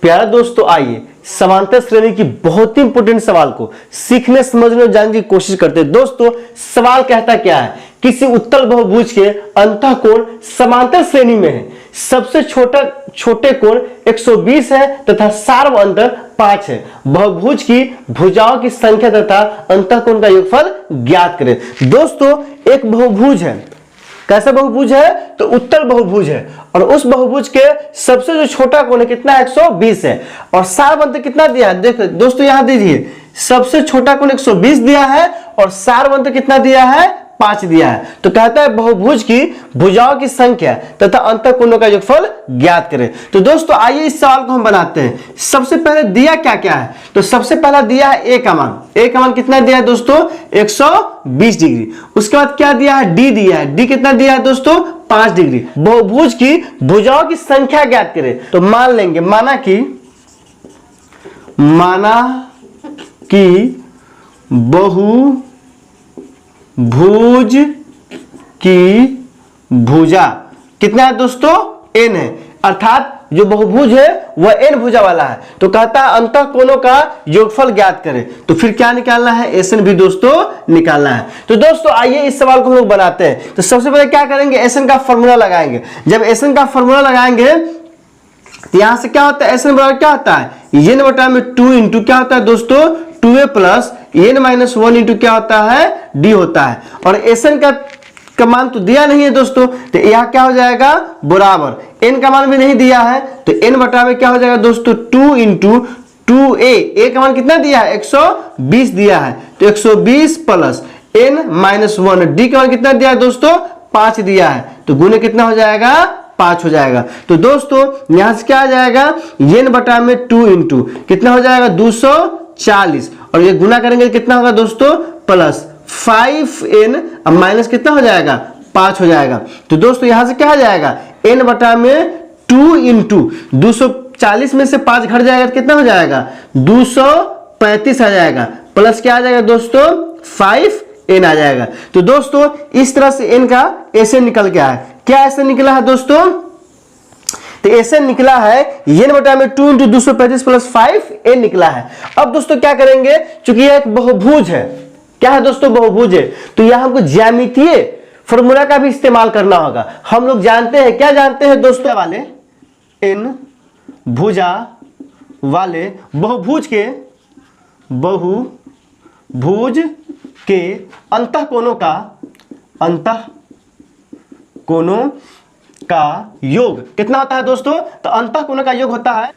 प्यारे दोस्तों, आइए समांतर श्रेणी की बहुत ही इंपोर्टेंट सवाल को सीखने, समझने और जानने की कोशिश करते हैं। दोस्तों, सवाल कहता क्या है? किसी उत्तल बहुभुज के अंतःकोण समांतर श्रेणी में है। सबसे छोटे कोण 120 है तथा सार्व अंतर 5 है। बहुभुज की भुजाओं की संख्या तथा अंतःकोण का योगफल ज्ञात करें। दोस्तों, एक बहुभुज है। कैसा बहुभुज है? तो उत्तल बहुभुज है, और उस बहुभुज के सबसे जो छोटा कोण है कितना? 120 है। और सार्व अंतर कितना दिया है? देखो दोस्तों, यहां दीजिए, सबसे छोटा कोण 120 दिया है और सार्व अंतर कितना दिया है? 5 दिया है। तो कहता है बहुभुज की भुजाओं की संख्या तथा अंतःकोणों का योगफल ज्ञात करें। तो दोस्तों, आइए इस सवाल को हम बनाते हैं। सबसे पहले दिया क्या क्या है? तो सबसे पहला दिया है ए का मान। ए का मान कितना दिया है दोस्तों? 120 डिग्री। उसके बाद क्या दिया है? डी दिया है। डी कितना दिया है दोस्तों? 5 डिग्री। बहुभुज की भुजाओं की संख्या ज्ञात करें। तो मान लेंगे, माना कि बहुभुज की भुजा कितना है दोस्तों? n है। अर्थात जो बहुभुज है वह n भुजा वाला है। तो कहता है अंतःकोणों का योगफल ज्ञात करें। तो फिर क्या निकालना है? SN भी दोस्तों निकालना है। तो दोस्तों, आइए इस सवाल को हम लोग बनाते हैं। तो सबसे पहले क्या करेंगे? SN का फॉर्मूला लगाएंगे। जब SN का फॉर्मूला लगाएंगे तो यहां से क्या होता है? SN बराबर क्या होता है? n बटा में 2 इंटू क्या होता है दोस्तों? 2a plus n minus 1 into क्या होता है? d होता है। और SN का मान तो दिया नहीं है दोस्तों, तो यह क्या हो जाएगा? बराबर n का मान भी नहीं दिया है, तो n बटा में क्या हो जाएगा दोस्तों? 2 इंटू 2a का मान कितना दिया है? 120 दिया है। तो 120 प्लस n माइनस 1, d का मान कितना दिया है दोस्तों? 5 दिया है। तो गुणे कितना हो जाएगा? 5 हो जाएगा। तो दोस्तों, यहां से क्या आ जाएगा? n बटा में 2 इंटू कितना हो जाएगा? 240, और ये गुना करेंगे कितना होगा दोस्तों? प्लस 5n माइनस कितना हो जाएगा? 5 हो जाएगा। तो दोस्तों, यहां से क्या आ जाएगा? n बटा में 2 इंटू 240 में से 5 घट जाएगा तो कितना हो जाएगा? 235 आ जाएगा। प्लस क्या आ जाएगा दोस्तों? 5n आ जाएगा। तो दोस्तों, इस तरह से n का SN निकल गया है। क्या SN निकला है दोस्तों? तो SN निकला है n बटा में 2 इंटू 235 प्लस 5n निकला है। अब दोस्तों क्या करेंगे? चूंकि यह एक बहुभुज है। क्या है दोस्तों? बहुभुज है। तो यहां हमको ज्यामितीय फॉर्मूला का भी इस्तेमाल करना होगा। हम लोग जानते हैं, क्या जानते हैं दोस्तों? वाले n भुजा वाले बहुभुज के अंतःकोणों का योग कितना होता है दोस्तों? तो अंतःकोणों का योग होता है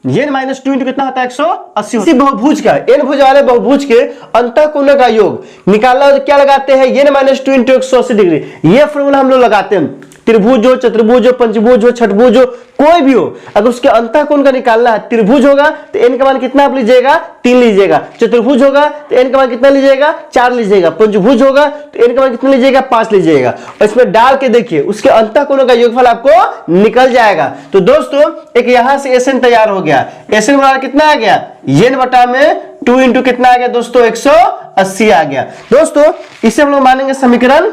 n माइनस 2 इंटू कितना होता है? 180। इसी बहुभुज का, n भुजा वाले बहुभुज के अंतःकोणों का योग निकालना हो तो क्या लगाते हैं? n minus 2 into 180 degree. ये फॉर्मूला हम लोग लगाते हैं। त्रिभुज हो, चतुर्भुज हो, पंचभुज हो, छठभुज हो, कोई भी हो, अगर उसके अंतःकोण का निकालना है, त्रिभुज होगा तो n का मान कितना आप लीजिएगा? 3 लीजिएगा। चतुर्भुज होगा तो n का मान कितना लीजिएगा? 4 लीजिएगा। पंचभुज होगा तो n का मान कितना लीजिएगा? 5 लीजिएगा। और इसमें डाल के देखिए, उसके अंतःकोणों का योगफल आपको निकल जाएगा। तो दोस्तों, एक यहां से SN तैयार हो गया। SN बराबर कितना आ गया? n बटा में 2 इंटू कितना आ गया दोस्तों? 180 आ गया। दोस्तों, इसे हम लोग मानेंगे समीकरण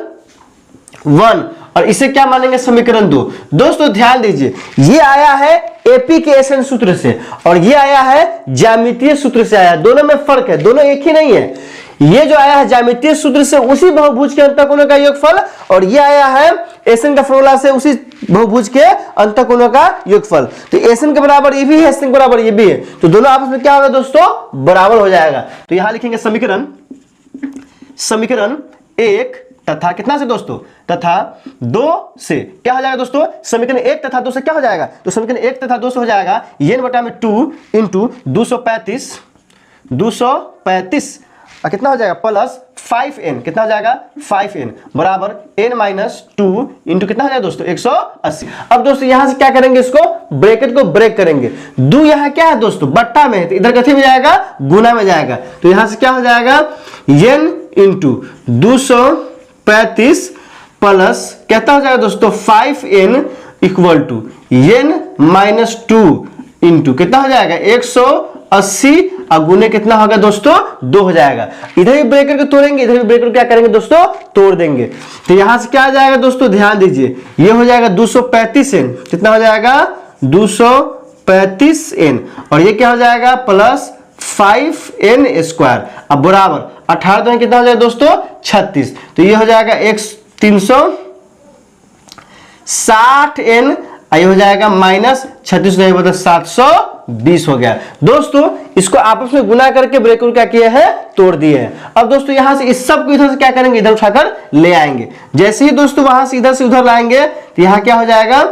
1, और इसे क्या मानेंगे? समीकरण 2। दोस्तों ध्यान दीजिए, ये आया है AP के SN सूत्र से, और ये आया है ज्यामितीय सूत्र से आया। दोनों में फर्क है, दोनों एक ही नहीं है। ये जो आया है ज्यामितीय सूत्र से, उसी बहुभुज के अंतःकोणों का योगफल, और ये आया है SN का फॉर्मूला से, उसी बहुभुज के अंतःकोणों का योगफल। तो SN के बराबर ये भी है, SN के बराबर ये भी है, तो दोनों आपस में क्या होगा दोस्तों? बराबर हो जाएगा। तो यहां लिखेंगे समीकरण 1 तथा कितना से दोस्तों? तथा 2 से क्या हो जाएगा दोस्तों? समीकरण 1 तथा 2 से क्या हो जाएगा? तो समीकरण 1 तथा 2 से हो जाएगा n बटा में 2 इंटू 235 कितना हो जाएगा? प्लस 5n कितना हो जाएगा? 5n बराबर n माइनस 2 इंटू कितना हो जाएगा दोस्तों? 180। अब दोस्तों यहां से क्या करेंगे? इसको ब्रैकेट को ब्रेक करेंगे। 2 यहां क्या है दोस्तों? बट्टा में है, तो इधर कथी में जाएगा? गुना में जाएगा। तो यहां से क्या हो जाएगा? n इंटू 235 प्लस कहता हो जाएगा दोस्तों 5n equal to n minus 2 into कितना हो जाएगा? 180, और गुने कितना होगा दोस्तों? 2 हो जाएगा। इधर भी ब्रैकेट को तोड़ेंगे, इधर भी ब्रैकेट को क्या करेंगे दोस्तों? तोड़ देंगे। तो यहां से क्या आ जाएगा दोस्तों? ध्यान दीजिए, ये हो जाएगा 235n, कितना हो जाएगा? 235 35n और ये क्या हो जाएगा प्लस 5n स्क्वायर। अब बराबर 18 में कितना हो जाएगा दोस्तों 36, तो ये हो जाएगा 360n, ये हो जाएगा माइनस 36 नहीं बता 720 हो गया। दोस्तों इसको आपस में गुना करके ब्रैकेट क्या किए हैं तोड़ दिए हैं। अब दोस्तों यहां से इस सब को इधर से क्या करेंगे इधर उठाकर ले आएंगे। जैसे ही दोस्तों वहां से इधर उधर लाएंगे तो यहां क्या हो जाएगा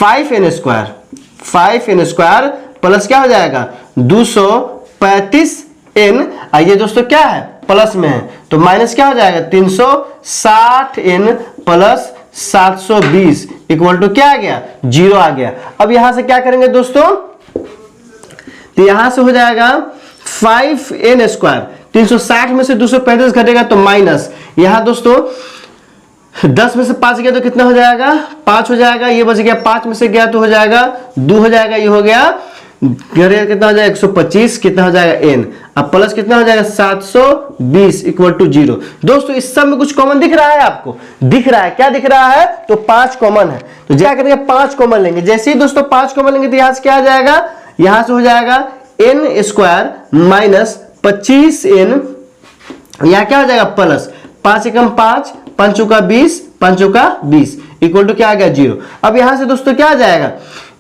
5n स्क्वायर प्लस क्या हो जाएगा 235n। आइए दोस्तों क्या है प्लस में है तो माइनस क्या हो जाएगा 360n प्लस 720 इक्वल टू क्या आ गया 0 आ गया। अब यहां से क्या करेंगे दोस्तों तो यहां से हो जाएगा 5n स्क्वायर, 360 में से 235 घटेगा तो माइनस, यहां दोस्तों 10 में से 5 गया तो कितना हो जाएगा 5 हो जाएगा, ये बच गया 5 में से गया तो हो जाएगा 2 हो जाएगा, ये हो गया कितना हो जाएगा 125, कितना हो जाएगा n, अब प्लस कितना हो जाएगा 720 इक्वल टू 0। दोस्तों इस सब में कुछ कॉमन दिख रहा है आपको, दिख रहा है क्या दिख रहा है तो 5 कॉमन है, तो क्या करेंगे 5 कॉमन लेंगे। जैसे ही दोस्तों 5 कॉमन लेंगे तो यहां से क्या आ जाएगा, यहां से हो जाएगा n स्क्वायर माइनस 25n, यहां क्या हो जाएगा प्लस 5 एकम 5, 5 चौका 20, 5 चौका 20 इक्वल टू क्या आ गया 0। अब यहां से दोस्तों क्या आ जाएगा,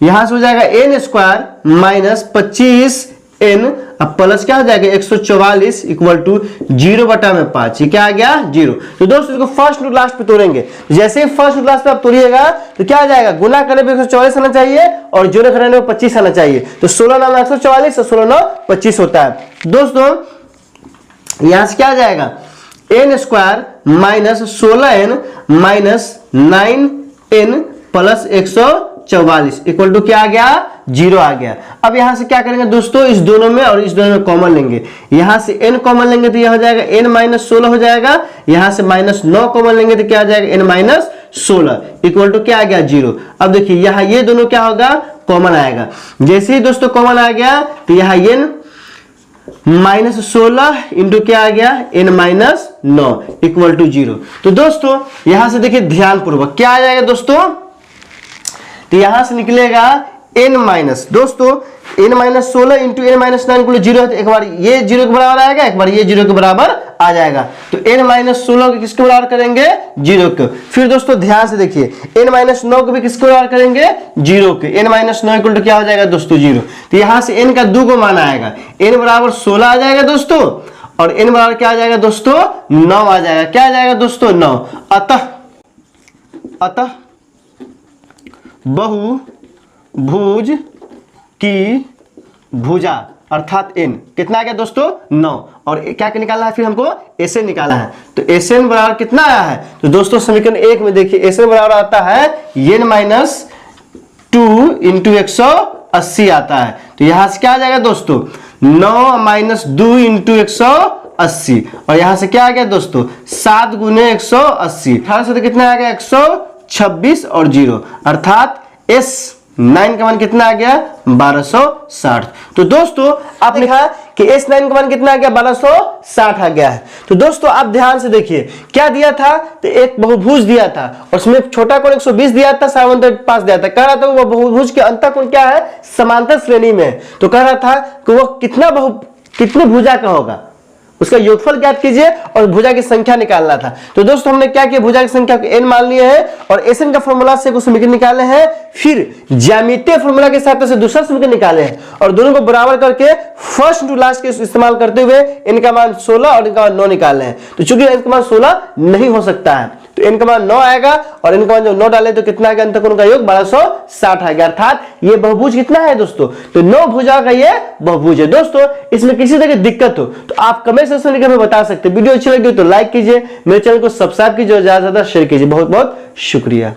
यहां से हो जाएगा n स्क्वायर माइनस 25n, अब प्लस क्या हो जाएगा 144 इक्वल टू 0/5, ये क्या आ गया 0। तो दोस्तों इसको फर्स्ट टू लास्ट पे तोड़ेंगे, जैसे ही फर्स्ट टू लास्ट पे आप तोड़िएगा तो क्या आ जाएगा, गुना करने पे 144 आना चाहिए और जोड़े करने पे 25 आना चाहिए, तो 16 9 144 और 16 9 25 होता है। दोस्तों यहां से क्या आ जाएगा n square minus 16n minus 9n plus 144 equal to क्या आ गया 0 आ गया। अब यहां से क्या करेंगे दोस्तों, इस दोनों में और इस दोनों में कॉमन लेंगे, यहां से n कॉमन लेंगे तो यह हो जाएगा n माइनस 16 हो जाएगा, यहां से माइनस 9 कॉमन लेंगे तो क्या आ जाएगा n माइनस 16 इक्वल टू क्या आ गया 0। अब देखिए यहां ये दोनों क्या होगा कॉमन आएगा, जैसे ही दोस्तों कॉमन आ गया तो यहां n माइनस 16 इंटू क्या आ गया n माइनस 9 इक्वल टू 0। तो दोस्तों यहां से देखिए ध्यान पूर्वक क्या आ जाएगा दोस्तों, तो यहां से निकलेगा n माइनस, दोस्तों n minus 16 into n minus 9 equal 0 है, तो एक बार ये 0 के बराबर आएगा, एक बार ये 0 के बराबर आ जाएगा, तो n माइनस 16 को किसके बराबर करेंगे 0 को। फिर दोस्तों ध्यान से देखिए n माइनस 9 को भी किसके बराबर करेंगे 0 के, n माइनस 9 इक्वल टू क्या हो जाएगा दोस्तों 0। तो यहां से n का 2 को मान आएगा, n बराबर 16 आ जाएगा दोस्तों और n बराबर क्या आ जाएगा दोस्तों 9 आ जाएगा, क्या आ जाएगा दोस्तों 9। अतः बहुभुज की भुजा अर्थात n कितना आ गया दोस्तों 9, और क्या निकालना है फिर हमको SN निकालना है, तो SN बराबर कितना आया है, तो दोस्तों समीकरण 1 में देखिए SN बराबर आता है n माइनस 2 इंटू 180 आता है, तो यहां से क्या आ जाएगा दोस्तों 9 माइनस 2 इंटू 180 और यहां से क्या आ गया दोस्तों 7 गुने 180, 18 से तो कितना आ गया 126 और 0 अर्थात S9 का मान कितना आ गया 1260। तो दोस्तों आपने देखा कि S9 का मान कितना आ गया 1260 आ गया है। तो दोस्तों आप ध्यान से देखिए क्या दिया था, तो एक बहुभुज दिया था और उसमें छोटा कोण 120 दिया था, समांतर 5 दिया था, कह रहा था वो बहुभुज के अंतः कोण क्या है समांतर श्रेणी में, तो कह रहा था कि वो कितने भुजा का होगा, उसका योगफल ज्ञात कीजिए और भुजा की संख्या निकालना था। तो दोस्तों हमने क्या किया, भुजा की संख्या को n मान लिए है और SN का फॉर्मूला से कुछ समीकरण निकाले हैं, फिर ज्यामितीय फॉर्मूला के साथ से दूसरा समीकरण निकाले हैं और दोनों को बराबर करके फर्स्ट टू लास्ट के इस्तेमाल करते हुए n का मान 16 और n का मान 9 निकाले हैं। तो चूंकि n का मान 16 नहीं हो सकता है तो n का मान 9 आएगा और n का मान जब 9 डाले तो कितना आएगा, अंतःकोण का योग 1260 आ गया, अर्थात ये बहुभुज कितना है दोस्तों, तो 9 भुजा का ये बहुभुज है। दोस्तों इसमें किसी तरह की दिक्कत हो तो आप कमेंट सेक्शन में लिखकर हमें बता सकते हैं। वीडियो अच्छी लगी तो लाइक कीजिए, मेरे चैनल को सब्सक्राइब कीजिए और ज्यादा से ज्यादा शेयर कीजिए। बहुत बहुत शुक्रिया।